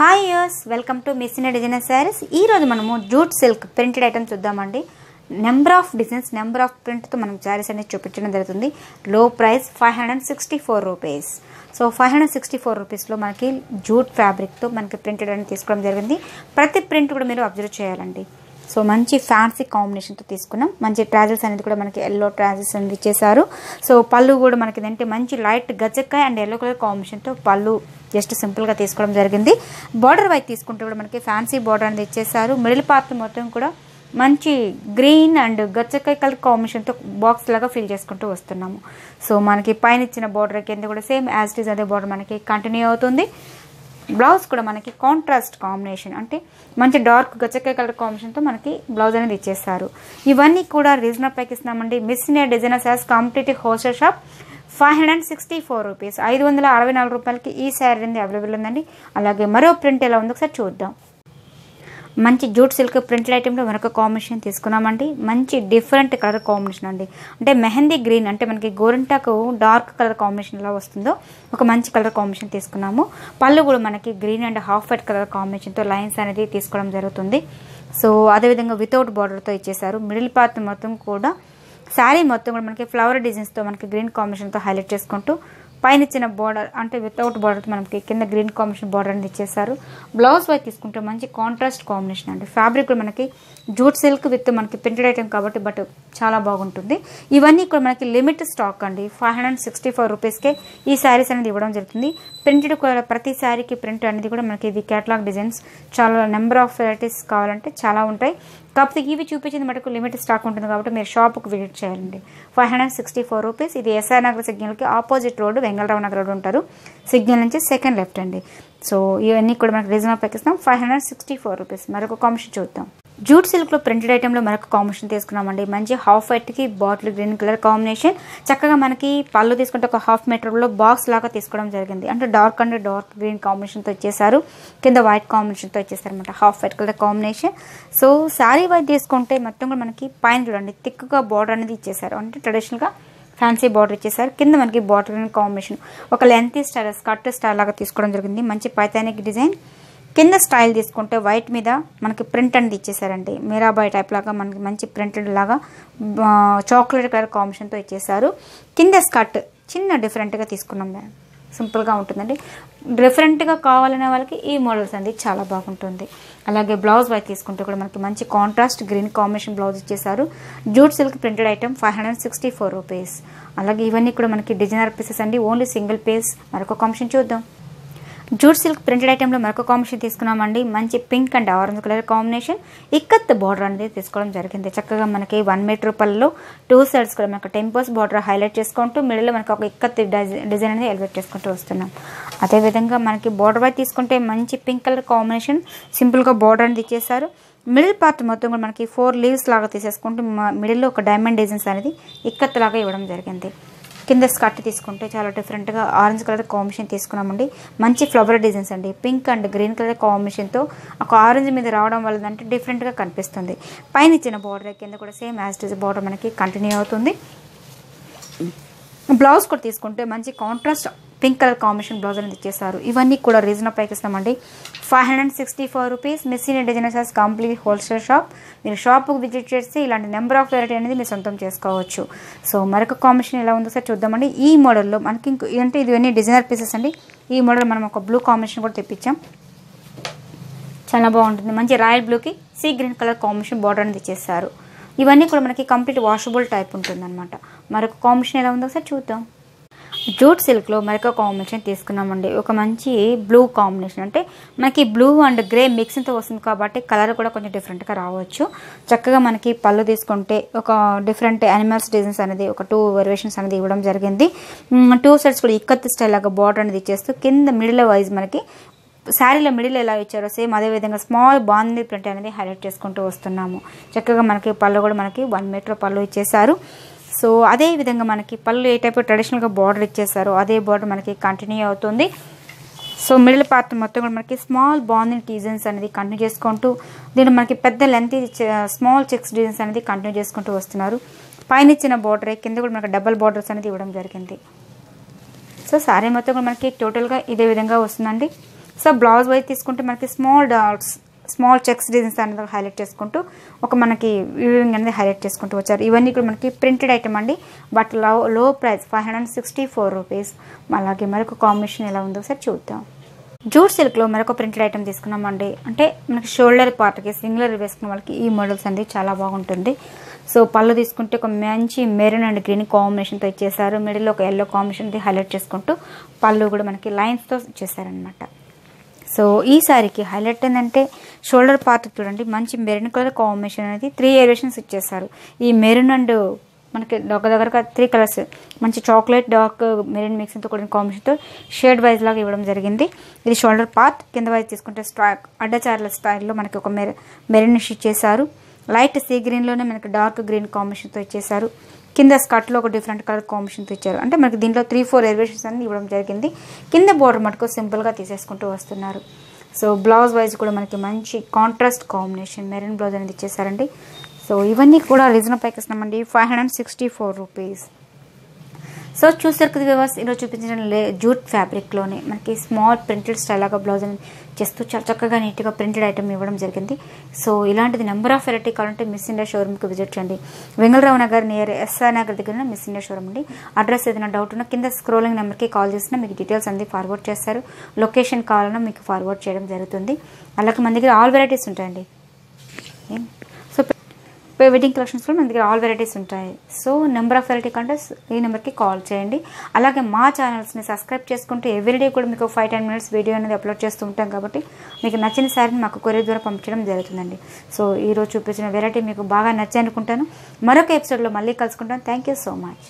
Hi యూస్ welcome to మిస్సిన designer saris. ఈరోజు మనము జూట్ సిల్క్ ప్రింటెడ్ ఐటమ్ చూద్దామండి. Number of designs, number of ప్రింట్తో మనం శారీస్ అనేది చూపించడం జరుగుతుంది. లో ప్రైస్ 564 రూపీస్. సో 564 రూపీస్లో మనకి జూట్ ఫ్యాబ్రిక్తో మనకి ప్రింటెడ్ అనేది తీసుకోవడం జరిగింది. ప్రతి ప్రింట్ కూడా మీరు అబ్జర్వ్ చేయాలండి. సో మంచి ఫ్యాన్సీ కాంబినేషన్తో తీసుకున్నాం. మంచి ట్రాజెస్ అనేది కూడా మనకి ఎల్లో ట్రాజెస్ అనేది ఇచ్చేసారు. సో పళ్ళు కూడా మనకి ఏంటంటే మంచి లైట్ గచ్చకాయ అండ్ ఎల్లో కలర్ కాంబినేషన్తో పళ్ళు జస్ట్ సింపుల్గా తీసుకోవడం జరిగింది. బార్డర్ వైపు తీసుకుంటే కూడా మనకి ఫ్యాన్సీ బార్డర్ అనేది ఇచ్చేసారు. మిడిల్ పార్ట్ మొత్తం కూడా మంచి గ్రీన్ అండ్ గచ్చకాయ కలర్ కాంబినేషన్తో బాక్స్ లాగా ఫిల్ చేసుకుంటూ వస్తున్నాము. సో మనకి పైన ఇచ్చిన బార్డర్ కింద కూడా సేమ్ యాజ్ ఇట్ ఈజ్ అదే బార్డర్ మనకి కంటిన్యూ అవుతుంది. బ్లౌజ్ కూడా మనకి కాంట్రాస్ట్ కాంబినేషన్ అంటే మంచి డార్క్ గచ్చకాయ కలర్ కాంబినేషన్తో మనకి బ్లౌజ్ అనేది ఇచ్చేస్తారు. ఇవన్నీ కూడా రీజనబుల్ ప్రైస్ ఇస్తున్నామండి. మిస్సిన designer saris complete wholesale shop 564 rupees. 564 రూపాయలకి ఈ శారీ అనేది అవైలబుల్ ఉందండి. అలాగే మరో ప్రింట్ ఎలా ఉందో ఒకసారి చూద్దాం. మంచి జూట్ సిల్క్ ప్రింటెడ్ ఐటెంలో మరొక కాంబినేషన్ తీసుకున్నామండి. మంచి డిఫరెంట్ కలర్ కాంబినేషన్ అండి. అంటే మెహందీ గ్రీన్ అంటే మనకి గోరింటాకు డార్క్ కలర్ కాంబినేషన్ ఎలా వస్తుందో ఒక మంచి కలర్ కాంబినేషన్ తీసుకున్నాము. పళ్ళు కూడా మనకి green and half white colour కాంబినేషన్తో లైన్స్ అనేది తీసుకోవడం జరుగుతుంది. సో అదేవిధంగా వితౌట్ బార్డర్తో ఇచ్చేసారు. మిడిల్ పార్ట్ మొత్తం కూడా శారీ మొత్తం కూడా మనకి ఫ్లవర్ డిజైన్స్తో మనకి గ్రీన్ కాంబినేషన్తో హైలైట్ చేసుకుంటూ పైన ఇచ్చిన బార్డర్ అంటే వితౌట్ బార్డర్ మనకి కింద గ్రీన్ కాంబినేషన్ బార్డర్ అనేది ఇచ్చేసారు. బ్లౌజ్ వైపు తీసుకుంటే మంచి కాంట్రాస్ట్ కాంబినేషన్ అండి. ఫ్యాబ్రిక్ కూడా మనకి జూట్ సిల్క్ విత్ మనకి ప్రింటెడ్ ఐటమ్ కాబట్టి బట్ చాలా బాగుంటుంది. ఇవన్నీ కూడా మనకి లిమిట్ స్టాక్ అండి. 564 రూపీస్కే ఈ శారీస్ అనేది ఇవ్వడం జరుగుతుంది. ప్రింటెడ్ కూడా ప్రతి శారీకి ప్రింట్ అనేది కూడా మనకి ఇది క్యాటలాగ్ డిజైన్స్ చాలా నెంబర్ ఆఫ్ వెరైటీస్ కావాలంటే చాలా ఉంటాయి. కాకపోతే ఇవి చూపించింది మటుకు లిమిట్ స్టాక్ ఉంటుంది కాబట్టి మీరు షాప్కి విజిట్ చేయాలండి. 564 రూపీస్. ఇది ఎస్ఆర్ నగర్ సిగ్నల్కి opposite road Vengalrao Nagar road ఉంటారు. సిగ్నల్ నుంచి సెకండ్ లెఫ్ట్ అండి. సో ఇవన్నీ కూడా మనకి రీజనబుల్ ప్రైస్ ఇస్తాం. 564 రూపీస్. మరొక కాంబినేషన్ చూద్దాం. జూట్ సిల్క్లో ప్రింటెడ్ ఐటెంలో మరొక కాంబినేషన్ తీసుకున్నామండి. మంచి హాఫ్ వైట్కి బాటిల్ గ్రీన్ కలర్ కాంబినేషన్. చక్కగా మనకి పళ్ళు తీసుకుంటే ఒక హాఫ్ మీటర్లో బాక్స్ లాగా తీసుకోవడం జరిగింది. అంటే డార్క్ అండ్ డార్క్ గ్రీన్ కాంబినేషన్తో ఇచ్చేసారు. కింద వైట్ కాంబినేషన్తో ఇచ్చేసారు అనమాట. Half white colour combination. So sari white తీసుకుంటే మొత్తం కూడా మనకి పైన చూడండి థిక్గా బార్డర్ అనేది ఇచ్చేసారు. అంటే ట్రెడిషనల్గా ఫ్యాన్సీ బార్డర్ ఇచ్చేసారు. కింద మనకి బాటిల్ గ్రీన్ కాంబినేషన్ ఒక లెంతీ స్టైల్ స్కర్ట్ స్టైల్ లాగా తీసుకోవడం జరిగింది. మంచి పైథానిక్ డిజైన్. కింద స్టైల్ తీసుకుంటే వైట్ మీద మనకి ప్రింట్ అనేది ఇచ్చేసారండి. మీరాబాయ్ టైప్ లాగా మనకి మంచి ప్రింటెడ్ లాగా చాక్లెట్ కలర్ కాంబినేషన్తో ఇచ్చేసారు. కింద స్కర్ట్ చిన్న డిఫరెంట్గా తీసుకున్నాం. సింపుల్గా ఉంటుందండి. డిఫరెంట్గా కావాలనే వాళ్ళకి ఈ మోడల్స్ అనేది చాలా బాగుంటుంది. అలాగే బ్లౌజ్ వైపు తీసుకుంటే కూడా మనకి మంచి కాంట్రాస్ట్ గ్రీన్ కాంబినేషన్ బ్లౌజ్ ఇచ్చేసారు. Jute silk printed item 564 rupees. అలాగే ఇవన్నీ కూడా మనకి డిజైనర్ పీసెస్ అండి. Only single piece. మరొక కాంబినేషన్ చూద్దాం. జూట్ సిల్క్ ప్రింటెడ్ ఐటెంలో మరొక కాంబినేషన్ తీసుకున్నామండి. మంచి pink and orange colour combination. Ikat border అనేది తీసుకోవడం జరిగింది. చక్కగా మనకి 1 మీటర్ రూపాయలలో 2 సైడ్స్ కూడా మనకి టెంపోస్ బార్డర్ హైలైట్ చేసుకుంటూ మిడిల్లో మనకి ఒక ఇక్కత్ డిజైన్ అనేది ఎలివేట్ చేసుకుంటూ వస్తున్నాం. అదేవిధంగా మనకి బార్డర్ వైపు తీసుకుంటే మంచి పింక్ కలర్ కాంబినేషన్ సింపుల్గా బార్డర్ అనేది ఇచ్చేసారు. మిడిల్ పార్ట్ మొత్తం కూడా మనకి 4 లీవ్స్ లాగా తీసేసుకుంటూ మిడిల్లో ఒక డైమండ్ డిజైన్స్ అనేది ఇక్కత్ లాగా ఇవ్వడం జరిగింది. కింద స్కర్ట్ తీసుకుంటే చాలా డిఫరెంట్గా ఆరెంజ్ కలర్ కాంబినేషన్ తీసుకున్నామండి. మంచి ఫ్లవర్ డిజైన్స్ అండి. పింక్ అండ్ గ్రీన్ కలర్ కాంబినేషన్తో ఒక ఆరెంజ్ మీద రావడం వల్ల అంటే డిఫరెంట్గా కనిపిస్తుంది. పైన ఇచ్చిన బార్డర్ కింద కూడా same as it is border మనకి కంటిన్యూ అవుతుంది. బ్లౌజ్ కూడా తీసుకుంటే మంచి contrast pink colour combination blouse అనేది ఇచ్చేసారు. ఇవన్నీ కూడా రీజనబుల్ ప్రైస్ ఇస్తామండి. 564 రూపీస్. మిస్సిన designer saris complete wholesale shop. మీరు షాప్కి విజిట్ చేస్తే ఇలాంటి నెంబర్ ఆఫ్ వెరైటీ అనేది మీరు సొంతం చేసుకోవచ్చు. సో మరొక కాంబినేషన్ ఎలా ఉందో సార్ చూద్దామండి. ఈ మోడల్లో మనకి అంటే ఇవన్నీ డిజైనర్ పీసెస్ అండి. ఈ మోడల్ మనం ఒక బ్లూ కాంబినేషన్ కూడా తెప్పించాం. చాలా బాగుంటుంది. మంచి రాయల్ బ్లూకి sea green colour combination border అనేది ఇచ్చేసారు. ఇవన్నీ కూడా మనకి కంప్లీట్ వాషబుల్ టైప్ ఉంటుంది అనమాట. మరొక కాంబినేషన్ ఎలా ఉందో సార్ చూద్దాం. జూట్ సిల్క్లో మరొక కాంబినేషన్ తీసుకున్నామండి. ఒక మంచి బ్లూ కాంబినేషన్ అంటే మనకి బ్లూ అండ్ గ్రే మిక్సింగ్తో వస్తుంది కాబట్టి కలర్ కూడా కొంచెం డిఫరెంట్గా రావచ్చు. చక్కగా మనకి పళ్ళు తీసుకుంటే ఒక డిఫరెంట్ యానిమల్స్ డిజైన్స్ అనేది ఒక 2 వేరియేషన్స్ అనేది ఇవ్వడం జరిగింది. 2 సైడ్స్ కూడా ఇక్కత్ స్టైల్ లాగా బార్డర్ అనేది ఇచ్చేస్తూ కింద మిడిల్ వైజ్ మనకి శారీలో మిడిల్ ఎలా ఇచ్చారో సేమ్ అదేవిధంగా స్మాల్ బాందీ ప్రింట్ అనేది హైలైట్ చేసుకుంటూ వస్తున్నాము. చక్కగా మనకి పళ్ళు కూడా మనకి 1 మీటర్ పళ్ళు ఇచ్చేసారు. సో అదే విధంగా మనకి పళ్ళు ఏ టైప్ ట్రెడిషనల్గా బార్డర్ ఇచ్చేసారో అదే బార్డర్ మనకి కంటిన్యూ అవుతుంది. సో మిడిల్ పార్ట్ మొత్తం కూడా మనకి స్మాల్ బాందింగ్ డిజైన్స్ అనేది కంటిన్యూ చేసుకుంటూ దీంట్లో మనకి పెద్ద లెంత్ స్మాల్ చెక్స్ డిజైన్స్ అనేది కంటిన్యూ చేసుకుంటూ వస్తున్నారు. పైన ఇచ్చిన బార్డర్ కింద కూడా మనకి డబల్ బార్డర్స్ అనేది ఇవ్వడం జరిగింది. సో శారీ మొత్తం కూడా మనకి టోటల్గా ఇదే విధంగా వస్తుందండి. సో బ్లౌజ్ వైజ్ తీసుకుంటే మనకి small dots small checks designs అనేది హైలైట్ చేసుకుంటూ ఒక మనకి వ్యూవింగ్ అనేది హైలైట్ చేసుకుంటూ వచ్చారు. ఇవన్నీ కూడా మనకి ప్రింటెడ్ ఐటమ్ అండి, బట్ లో ప్రైస్ 564 రూపీస్. అలాగే మరొక కాంబినేషన్ ఎలా ఉందో ఒకసారి చూద్దాం. జూట్ సిల్క్లో మరొక ప్రింటెడ్ ఐటమ్ తీసుకున్నామండి. అంటే మనకి షోల్డర్ పార్ట్కి సింగులర్ వేసుకున్న వాళ్ళకి ఈ మోడల్స్ అండి చాలా బాగుంటుంది. సో పళ్ళు తీసుకుంటే ఒక మంచి మెరూన్ అండ్ గ్రీన్ కాంబినేషన్తో ఇచ్చేసారు. మిడిల్లో ఒక ఎల్లో కాంబినేషన్ హైలైట్ చేసుకుంటూ పళ్ళు కూడా మనకి లైన్స్తో ఇచ్చేసారనమాట. సో ఈ సారీకి హైలైట్ ఏంటంటే షోల్డర్ పార్ట్ చూడండి, మంచి మెరూన్ కలర్ కాంబినేషన్ అనేది 3 వేరియేషన్స్ ఇచ్చేసారు. ఈ మెరూన్ అండ్ మనకి దగ్గరగా 3 కలర్స్ మంచి చాక్లెట్ డార్క్ మెరూన్ మిక్సింగ్తో కూడిన కాంబినేషన్తో షేడ్ వైజ్ లాగా ఇవ్వడం జరిగింది. ఇది షోల్డర్ పార్ట్. కింద వైజ్ తీసుకుంటే అడ్డచార్ల స్టైల్లో మనకి ఒక మెరూన్ ఇచ్చేసారు. లైట్ సీ గ్రీన్లోనే మనకి డార్క్ గ్రీన్ కాంబినేషన్తో ఇచ్చేసారు. కింద స్కర్ట్లో ఒక డిఫరెంట్ కలర్ కాంబినేషన్తో ఇచ్చారు. అంటే మనకి దీంట్లో 3-4 వేరియేషన్స్ అన్ని ఇవ్వడం జరిగింది. కింద బోర్డర్ మటుకు సింపుల్గా తీసేసుకుంటూ వస్తున్నారు. సో బ్లౌజ్ వైజ్ కూడా మనకి మంచి కాంట్రాస్ట్ కాంబినేషన్ మెరూన్ బ్లౌజ్ అనేది ఇచ్చేసారండి. సో ఇవన్నీ కూడా రీజనబుల్ ప్రైస్ ఇస్తున్నామండి, 564 రూపీస్. సో చూసారు కదా వ్యూవర్స్, ఈరోజు చూపించిన జూట్ ఫ్యాబ్రిక్లోనే మనకి స్మాల్ ప్రింటెడ్ స్టైల్ లాగా బ్లౌజ్ అని చేస్తూ చాలా చక్కగా నీట్గా ప్రింటెడ్ ఐటమ్ ఇవ్వడం జరిగింది. సో ఇలాంటిది నెంబర్ ఆఫ్ వెరైటీ కావాలంటే మిస్ ఇండియా షోరూమ్కి విజిట్ చేయండి. వెంగళరావు నగర్ నియర్ ఎస్ఆర్ నగర్ దగ్గర మిస్ ఇండియా షోరూమ్ అండి. అడ్రస్ ఏదైనా డౌట్ ఉన్నా కింద స్క్రోలింగ్ నెంబర్కి కాల్ చేసినా మీకు డీటెయిల్స్ అన్ని ఫార్వర్డ్ చేస్తారు. లొకేషన్ కావాలన్నా మీకు ఫార్వర్డ్ చేయడం జరుగుతుంది. అలాగే మన దగ్గర ఆల్ వెరైటీస్ ఉంటాయండి. సో వెడ్డింగ్ కలెక్షన్స్లో మన దగ్గర ఆల్ వెరైటీస్ ఉంటాయి. సో నెంబర్ ఆఫ్ వెరైటీ కంటే ఈ నెంబర్కి కాల్ చేయండి. అలాగే మా ఛానల్స్ని సబ్స్క్రైబ్ చేసుకుంటే ఎవ్రీడే కూడా మీకు 5-10 మినిట్స్ వీడియో అనేది అప్లోడ్ చేస్తూ ఉంటాం. కాబట్టి మీకు నచ్చిన శారీని మాకు కొరియర్ ద్వారా పంపించడం జరుగుతుందండి. సో ఈరోజు చూపించిన వెరైటీ మీకు బాగా నచ్చాయి అనుకుంటాను. మరొక ఎపిసోడ్లో మళ్ళీ కలుసుకుంటాను. Thank you so much.